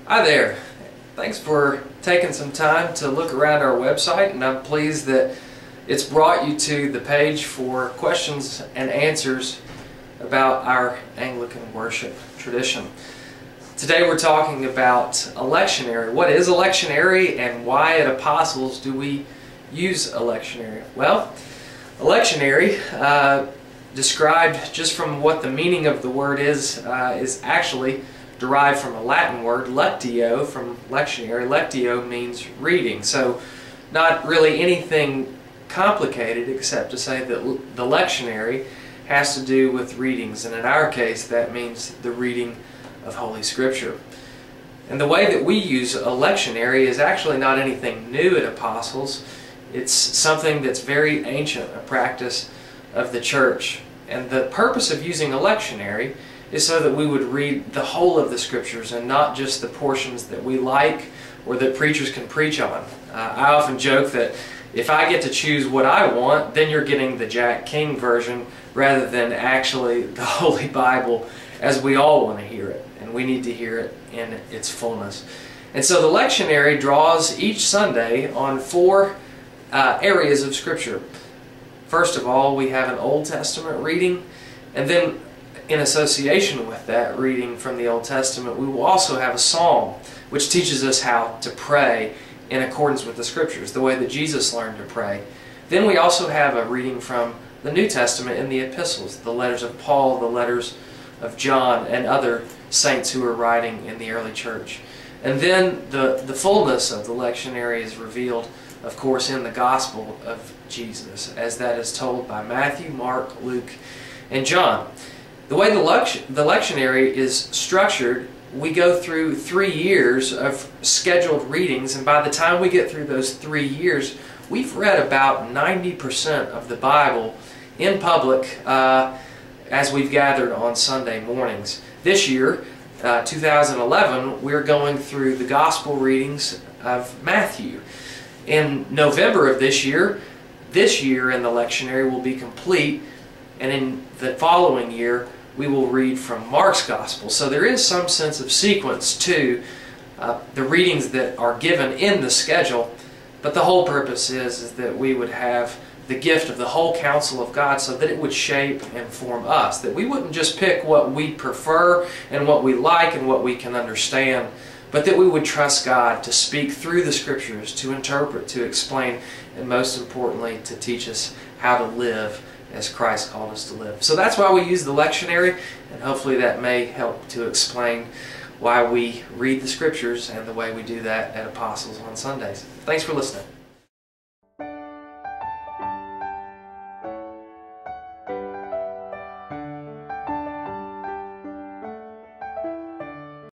Hi there. Thanks for taking some time to look around our website, and I'm pleased that it's brought you to the page for questions and answers about our Anglican worship tradition. Today we're talking about a lectionary. What is a lectionary, and why at Apostles do we use a lectionary? Well, a lectionary, described just from what the meaning of the word is actually derived from a Latin word, lectio, from lectionary. Lectio means reading. So not really anything complicated except to say that the lectionary has to do with readings, and in our case that means the reading of Holy Scripture. And the way that we use a lectionary is actually not anything new at Apostles. It's something that's very ancient, a practice of the church. And the purpose of using a lectionary is so that we would read the whole of the Scriptures and not just the portions that we like or that preachers can preach on. I often joke that if I get to choose what I want, then you're getting the Jack King version rather than actually the Holy Bible as we all want to hear it, and we need to hear it in its fullness. And so the lectionary draws each Sunday on four areas of Scripture. First of all, we have an Old Testament reading, and then in association with that reading from the Old Testament, we will also have a psalm which teaches us how to pray in accordance with the Scriptures, the way that Jesus learned to pray. Then we also have a reading from the New Testament in the epistles, the letters of Paul, the letters of John, and other saints who were writing in the early church. And then the fullness of the lectionary is revealed, of course, in the Gospel of Jesus, as that is told by Matthew, Mark, Luke, and John. The way the lectionary is structured, we go through 3 years of scheduled readings, and by the time we get through those 3 years, we've read about 90% of the Bible in public as we've gathered on Sunday mornings. This year, 2011, we're going through the Gospel readings of Matthew. In November of this year in the lectionary will be complete, and in the following year we will read from Mark's Gospel. So there is some sense of sequence to the readings that are given in the schedule, but the whole purpose is that we would have the gift of the whole counsel of God so that it would shape and form us, that we wouldn't just pick what we prefer and what we like and what we can understand, but that we would trust God to speak through the Scriptures, to interpret, to explain, and most importantly, to teach us how to live as Christ called us to live. So that's why we use the lectionary, and hopefully that may help to explain why we read the Scriptures and the way we do that at Apostles on Sundays. Thanks for listening.